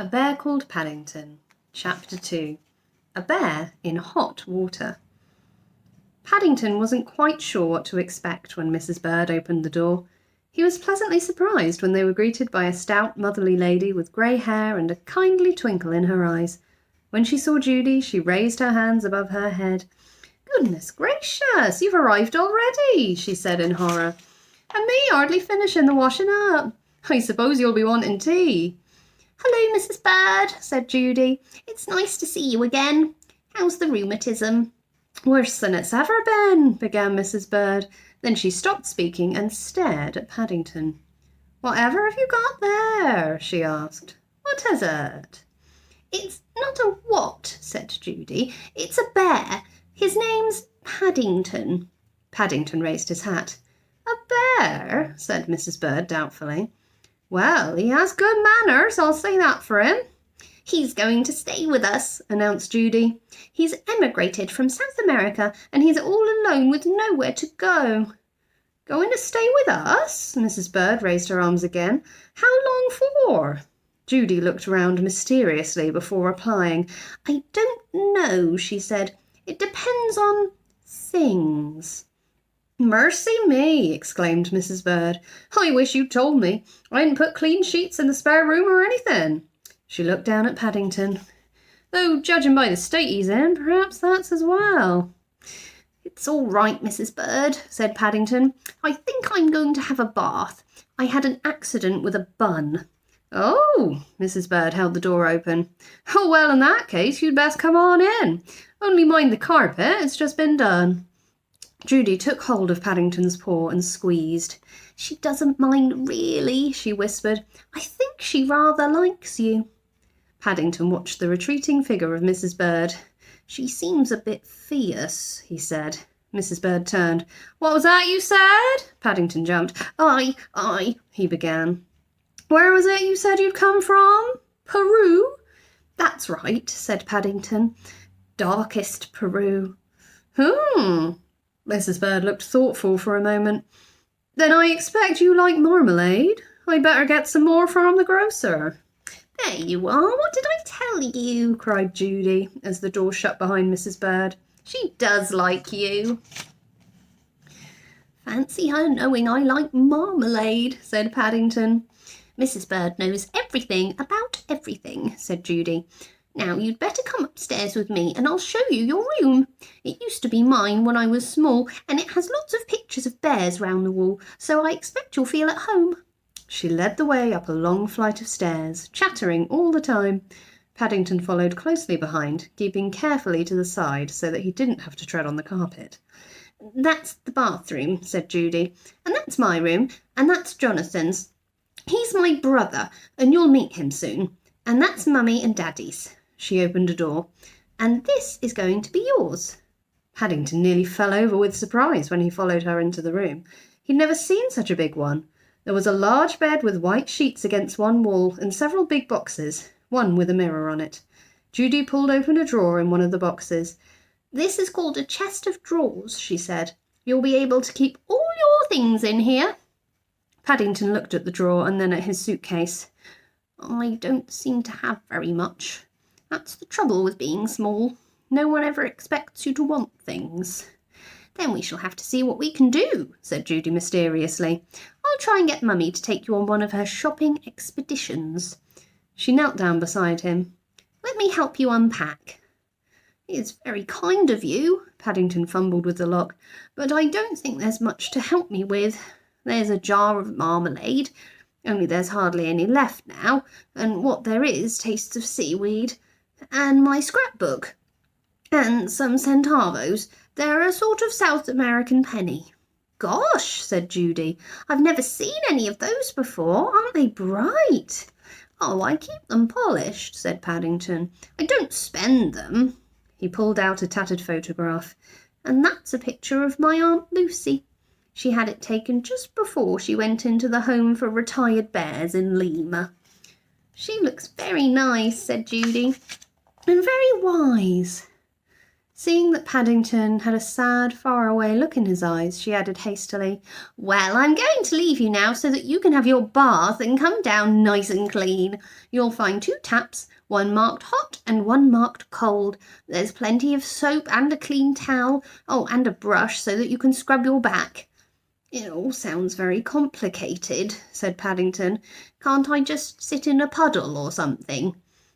A Bear Called Paddington. Chapter 2. A Bear in Hot Water. Paddington wasn't quite sure what to expect when Mrs. Bird opened the door. He was pleasantly surprised when they were greeted by a stout, motherly lady with grey hair and a kindly twinkle in her eyes. When she saw Judy, she raised her hands above her head. "Goodness gracious, you've arrived already," she said in horror. "And me hardly finishing the washing up. I suppose you'll be wanting tea." "Hello, Mrs. Bird," said Judy. "It's nice to see you again. How's the rheumatism?" "Worse than it's ever been," began Mrs. Bird. Then she stopped speaking and stared at Paddington. "Whatever have you got there?" she asked. "What is it?" "It's not a what," said Judy. "It's a bear. His name's Paddington." Paddington raised his hat. "A bear?" said Mrs. Bird doubtfully. "Well, he has good manners, I'll say that for him." "He's going to stay with us," announced Judy. "He's emigrated from South America and he's all alone with nowhere to go." "Going to stay with us?" Mrs. Bird raised her arms again. "How long for?" Judy looked round mysteriously before replying. "I don't know," she said. "It depends on things." "Mercy me!" exclaimed Mrs. Bird. "I wish you'd told me. I hadn't put clean sheets in the spare room or anything." She looked down at Paddington. "Though, judging by the state he's in, perhaps that's as well." "It's all right, Mrs. Bird," said Paddington. "I think I'm going to have a bath. I had an accident with a bun." "Oh!" Mrs. Bird held the door open. "Oh, well, in that case, you'd best come on in. Only mind the carpet, it's just been done." Judy took hold of Paddington's paw and squeezed. "She doesn't mind really," she whispered. "I think she rather likes you." Paddington watched the retreating figure of Mrs. Bird. "She seems a bit fierce," he said. Mrs. Bird turned. "What was that you said?" Paddington jumped. I, he began. "Where was it you said you'd come from? Peru?" "That's right," said Paddington. "Darkest Peru." Mrs. Bird looked thoughtful for a moment. "Then I expect you like marmalade. I'd better get some more from the grocer." "There you are. What did I tell you?" cried Judy as the door shut behind Mrs. Bird. "She does like you." "Fancy her knowing I like marmalade," said Paddington. "Mrs. Bird knows everything about everything," said Judy. "Now you'd better come upstairs with me and I'll show you your room. It used to be mine when I was small and it has lots of pictures of bears round the wall, so I expect you'll feel at home." She led the way up a long flight of stairs, chattering all the time. Paddington followed closely behind, keeping carefully to the side so that he didn't have to tread on the carpet. "That's the bathroom," said Judy, "and that's my room, and that's Jonathan's. He's my brother, and you'll meet him soon. And that's Mummy and Daddy's." She opened a door. "And this is going to be yours." Paddington nearly fell over with surprise when he followed her into the room. He'd never seen such a big one. There was a large bed with white sheets against one wall and several big boxes, one with a mirror on it. Judy pulled open a drawer in one of the boxes. "This is called a chest of drawers," she said. "You'll be able to keep all your things in here." Paddington looked at the drawer and then at his suitcase. "I don't seem to have very much. That's the trouble with being small. No one ever expects you to want things." "Then we shall have to see what we can do," said Judy mysteriously. "I'll try and get Mummy to take you on one of her shopping expeditions." She knelt down beside him. "Let me help you unpack." "It's very kind of you." Paddington fumbled with the lock. "But I don't think there's much to help me with. There's a jar of marmalade, only there's hardly any left now, and what there is tastes of seaweed. And my scrapbook. And some centavos. They're a sort of South American penny." "Gosh," said Judy. "I've never seen any of those before. Aren't they bright?" "Oh, I keep them polished," said Paddington. "I don't spend them." He pulled out a tattered photograph. "And that's a picture of my Aunt Lucy. She had it taken just before she went into the Home for Retired Bears in Lima." "She looks very nice," said Judy. "And very wise." Seeing that Paddington had a sad, far-away look in his eyes, she added hastily, "Well, I'm going to leave you now so that you can have your bath and come down nice and clean. You'll find 2 taps, one marked hot and one marked cold. There's plenty of soap and a clean towel, and a brush so that you can scrub your back." "It all sounds very complicated," said Paddington. "Can't I just sit in a puddle or something?"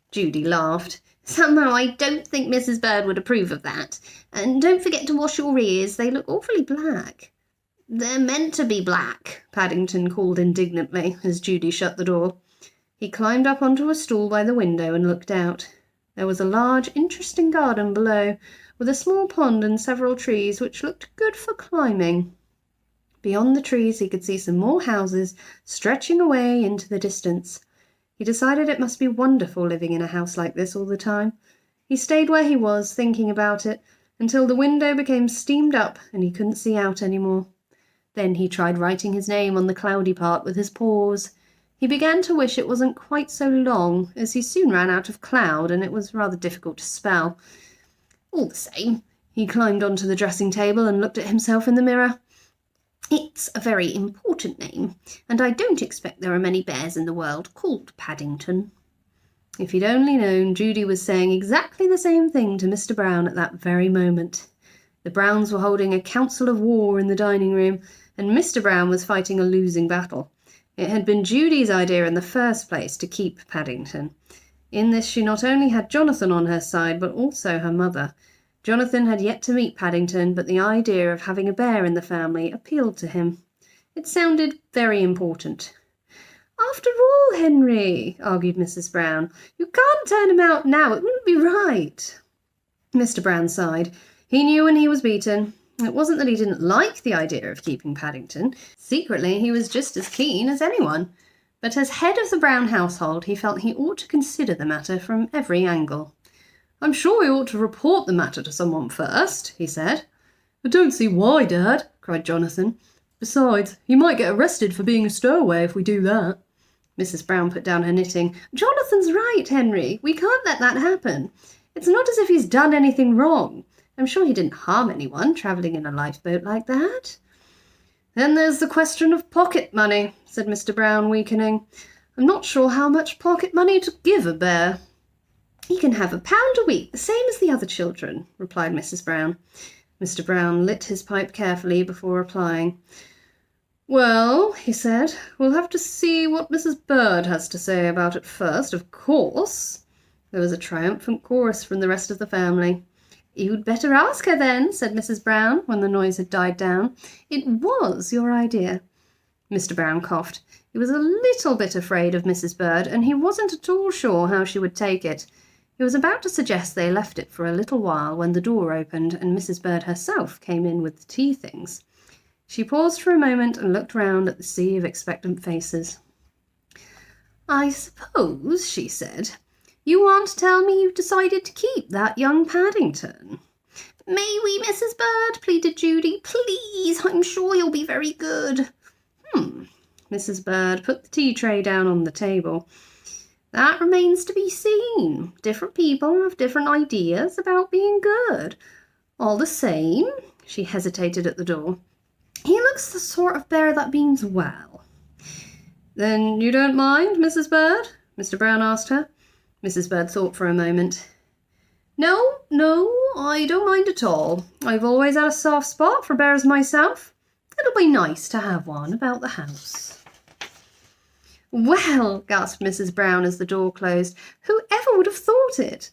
Judy laughed. "Somehow I don't think Mrs. Bird would approve of that. And don't forget to wash your ears, they look awfully black." "They're meant to be black," Paddington called indignantly as Judy shut the door. He climbed up onto a stool by the window and looked out. There was a large, interesting garden below, with a small pond and several trees which looked good for climbing. Beyond the trees he could see some more houses stretching away into the distance. He decided it must be wonderful living in a house like this all the time. He stayed where he was, thinking about it, until the window became steamed up and he couldn't see out any more. Then he tried writing his name on the cloudy part with his paws. He began to wish it wasn't quite so long, as he soon ran out of cloud and it was rather difficult to spell. All the same, he climbed onto the dressing table and looked at himself in the mirror. "It's a very important name, and I don't expect there are many bears in the world called Paddington." If he'd only known, Judy was saying exactly the same thing to Mr. Brown at that very moment. The Browns were holding a council of war in the dining room, and Mr. Brown was fighting a losing battle. It had been Judy's idea in the first place to keep Paddington. In this she not only had Jonathan on her side, but also her mother. Jonathan had yet to meet Paddington, but the idea of having a bear in the family appealed to him. It sounded very important. "After all, Henry," argued Mrs. Brown, "you can't turn him out now. It wouldn't be right." Mr. Brown sighed. He knew when he was beaten. It wasn't that he didn't like the idea of keeping Paddington. Secretly, he was just as keen as anyone. But as head of the Brown household, he felt he ought to consider the matter from every angle. "I'm sure we ought to report the matter to someone first," he said. "I don't see why, Dad," cried Jonathan. "Besides, he might get arrested for being a stowaway if we do that." Mrs. Brown put down her knitting. "Jonathan's right, Henry. We can't let that happen. It's not as if he's done anything wrong. I'm sure he didn't harm anyone travelling in a lifeboat like that." "Then there's the question of pocket money," said Mr. Brown, weakening. "I'm not sure how much pocket money to give a bear." "He can have £1 a week, the same as the other children," replied Mrs. Brown. Mr. Brown lit his pipe carefully before replying. "Well," he said, "we'll have to see what Mrs. Bird has to say about it first, of course." There was a triumphant chorus from the rest of the family. "You'd better ask her then," said Mrs. Brown, when the noise had died down. "It was your idea." Mr. Brown coughed. He was a little bit afraid of Mrs. Bird, and he wasn't at all sure how she would take it. He was about to suggest they left it for a little while when the door opened and Mrs. Bird herself came in with the tea things. She paused for a moment and looked round at the sea of expectant faces. "I suppose," she said, "you want to tell me you've decided to keep that young Paddington?" "May we, Mrs. Bird?" pleaded Judy. "Please, I'm sure he'll be very good." Mrs. Bird put the tea tray down on the table. "That remains to be seen. Different people have different ideas about being good. All the same," she hesitated at the door, "he looks the sort of bear that means well." "Then you don't mind, Mrs. Bird?" Mr. Brown asked her. Mrs. Bird thought for a moment. No, I don't mind at all. I've always had a soft spot for bears myself. It'll be nice to have one about the house." "Well," gasped Mrs. Brown as the door closed, "whoever would have thought it?"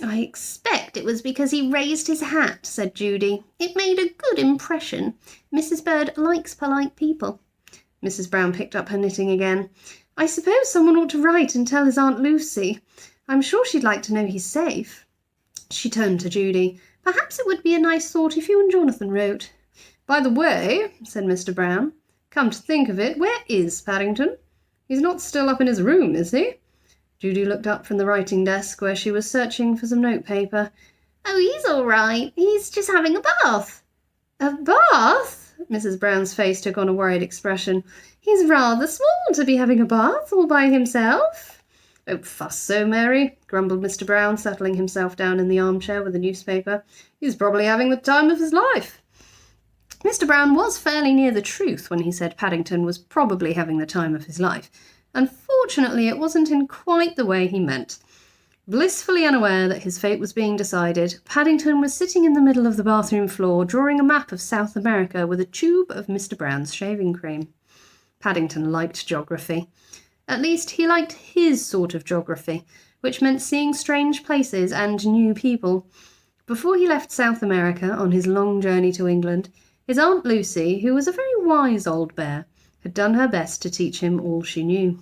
"I expect it was because he raised his hat," said Judy. "It made a good impression. Mrs. Bird likes polite people." Mrs. Brown picked up her knitting again. "I suppose someone ought to write and tell his Aunt Lucy. I'm sure she'd like to know he's safe." She turned to Judy. "Perhaps it would be a nice thought if you and Jonathan wrote." "By the way," said Mr. Brown, "come to think of it, where is Paddington? He's not still up in his room, is he?" Judy looked up from the writing desk where she was searching for some notepaper. "Oh, he's all right. He's just having a bath." "A bath?" Mrs. Brown's face took on a worried expression. "He's rather small to be having a bath all by himself." "Don't fuss so, Mary," grumbled Mr. Brown, settling himself down in the armchair with a newspaper. "He's probably having the time of his life." Mr. Brown was fairly near the truth when he said Paddington was probably having the time of his life. Unfortunately, it wasn't in quite the way he meant. Blissfully unaware that his fate was being decided, Paddington was sitting in the middle of the bathroom floor, drawing a map of South America with a tube of Mr. Brown's shaving cream. Paddington liked geography. At least, he liked his sort of geography, which meant seeing strange places and new people. Before he left South America on his long journey to England, his Aunt Lucy, who was a very wise old bear, had done her best to teach him all she knew.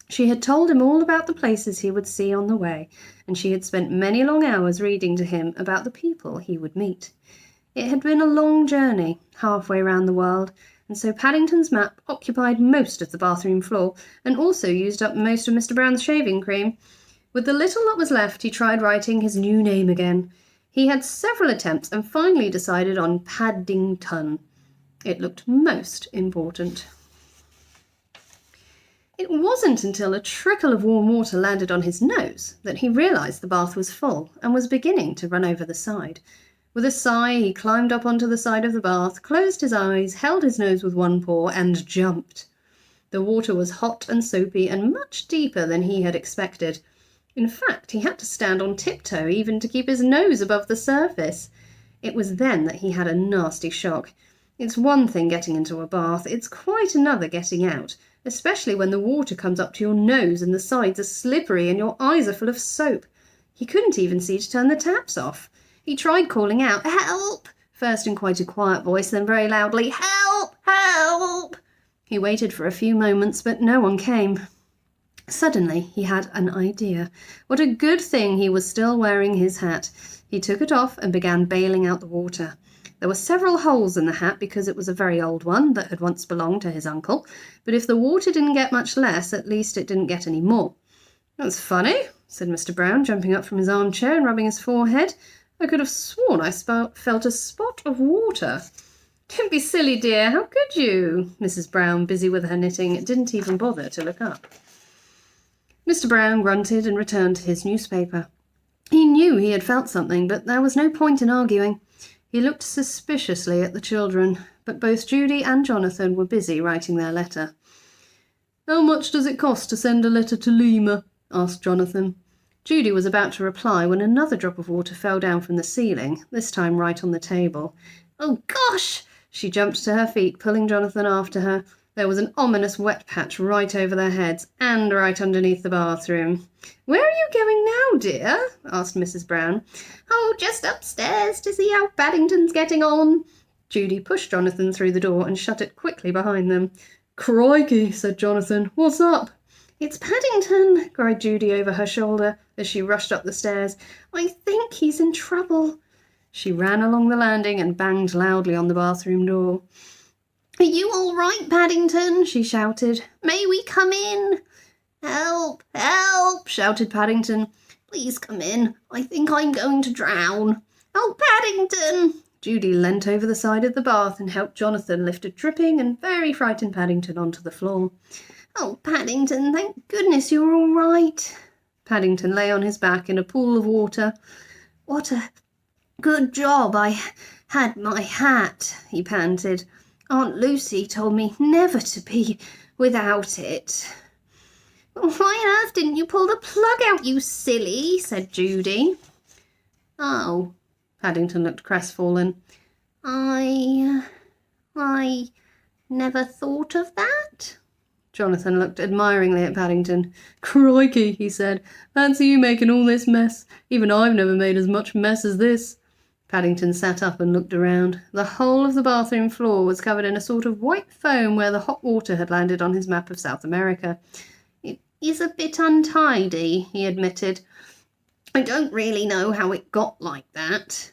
She had told him all about the places he would see on the way, and she had spent many long hours reading to him about the people he would meet. It had been a long journey, halfway round the world, and so Paddington's map occupied most of the bathroom floor, and also used up most of Mr. Brown's shaving cream. With the little that was left, he tried writing his new name again. He had several attempts and finally decided on Paddington. It looked most important. It wasn't until a trickle of warm water landed on his nose that he realised the bath was full and was beginning to run over the side. With a sigh, he climbed up onto the side of the bath, closed his eyes, held his nose with one paw, and jumped. The water was hot and soapy and much deeper than he had expected. In fact, he had to stand on tiptoe even to keep his nose above the surface. It was then that he had a nasty shock. It's one thing getting into a bath, it's quite another getting out, especially when the water comes up to your nose and the sides are slippery and your eyes are full of soap. He couldn't even see to turn the taps off. He tried calling out, "Help!" first in quite a quiet voice, then very loudly, "Help! Help!" He waited for a few moments, but no one came. Suddenly, he had an idea. What a good thing he was still wearing his hat. He took it off and began bailing out the water. There were several holes in the hat because it was a very old one that had once belonged to his uncle, but if the water didn't get much less, at least it didn't get any more. "That's funny," said Mr. Brown, jumping up from his armchair and rubbing his forehead. "I could have sworn I felt a spot of water." "Don't be silly, dear. How could you?" Mrs. Brown, busy with her knitting, didn't even bother to look up. Mr. Brown grunted and returned to his newspaper. He knew he had felt something, but there was no point in arguing. He looked suspiciously at the children, but both Judy and Jonathan were busy writing their letter. "How much does it cost to send a letter to Lima?" asked Jonathan. Judy was about to reply when another drop of water fell down from the ceiling, this time right on the table. "Oh, gosh!" She jumped to her feet, pulling Jonathan after her. There was an ominous wet patch right over their heads and right underneath the bathroom. "Where are you going now, dear?" asked Mrs. Brown. "Oh, just upstairs to see how Paddington's getting on." Judy pushed Jonathan through the door and shut it quickly behind them. "Crikey," said Jonathan. "What's up?" "It's Paddington," cried Judy over her shoulder as she rushed up the stairs. "I think he's in trouble." She ran along the landing and banged loudly on the bathroom door. "Are you all right, Paddington?" she shouted. "May we come in?" "Help! Help!" shouted Paddington. "Please come in. I think I'm going to drown." "Oh, Paddington!" Judy leant over the side of the bath and helped Jonathan lift a dripping and very frightened Paddington onto the floor. "Oh, Paddington, thank goodness you're all right." Paddington lay on his back in a pool of water. "What a good job I had my hat," he panted. "Aunt Lucy told me never to be without it." "Why on earth didn't you pull the plug out, you silly?" said Judy. "Oh," Paddington looked crestfallen. I never thought of that." Jonathan looked admiringly at Paddington. "Crikey," he said. "Fancy you making all this mess. Even I've never made as much mess as this." Paddington sat up and looked around. The whole of the bathroom floor was covered in a sort of white foam where the hot water had landed on his map of South America. "It is a bit untidy," he admitted. "I don't really know how it got like that."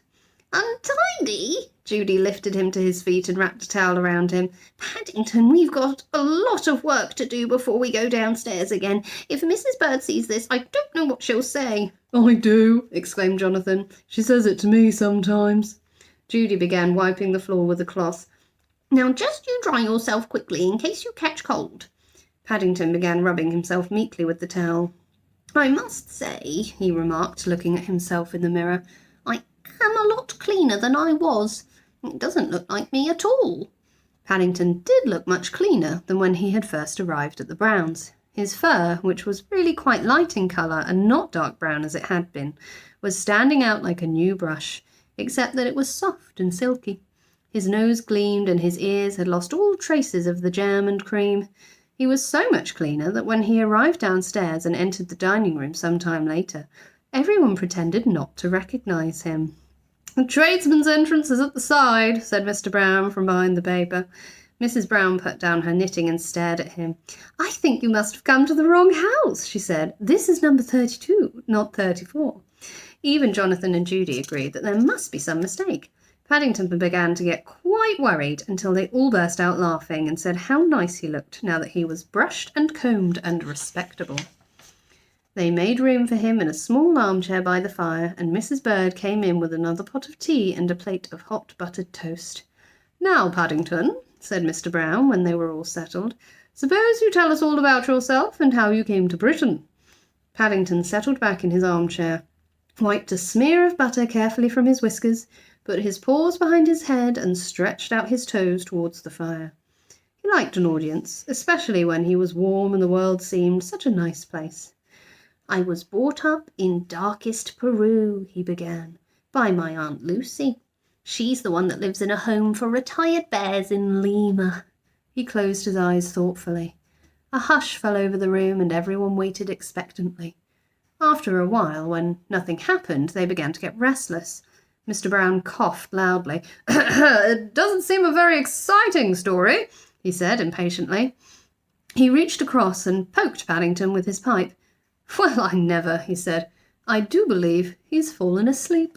"Untidy?" Judy lifted him to his feet and wrapped a towel around him. "Paddington, we've got a lot of work to do before we go downstairs again. If Mrs. Bird sees this, I don't know what she'll say." "I do," exclaimed Jonathan. "She says it to me sometimes." Judy began wiping the floor with a cloth. "Now just you dry yourself quickly in case you catch cold." Paddington began rubbing himself meekly with the towel. I must say, he remarked, looking at himself in the mirror, I am a lot cleaner than I was. It doesn't look like me at all. Paddington did look much cleaner than when he had first arrived at the Browns. His fur, which was really quite light in colour and not dark brown as it had been, was standing out like a new brush, except that it was soft and silky. His nose gleamed and his ears had lost all traces of the jam and cream. He was so much cleaner that when he arrived downstairs and entered the dining room some time later, everyone pretended not to recognise him. "The tradesman's entrance is at the side," said Mr. Brown from behind the paper. Mrs. Brown put down her knitting and stared at him. "I think you must have come to the wrong house," she said. "This is number 32, not 34. Even Jonathan and Judy agreed that there must be some mistake. Paddington began to get quite worried until they all burst out laughing and said how nice he looked now that he was brushed and combed and respectable. They made room for him in a small armchair by the fire, and Mrs. Bird came in with another pot of tea and a plate of hot buttered toast. "Now, Paddington," said Mr. Brown when they were all settled, "suppose you tell us all about yourself and how you came to Britain." Paddington settled back in his armchair, wiped a smear of butter carefully from his whiskers, put his paws behind his head and stretched out his toes towards the fire. He liked an audience, especially when he was warm and the world seemed such a nice place. "I was brought up in darkest Peru," he began, "by my Aunt Lucy. She's the one that lives in a home for retired bears in Lima." He closed his eyes thoughtfully. A hush fell over the room and everyone waited expectantly. After a while, when nothing happened, they began to get restless. Mr. Brown coughed loudly. "It doesn't seem a very exciting story," he said impatiently. He reached across and poked Paddington with his pipe. "Well, I never," he said. "I do believe he's fallen asleep."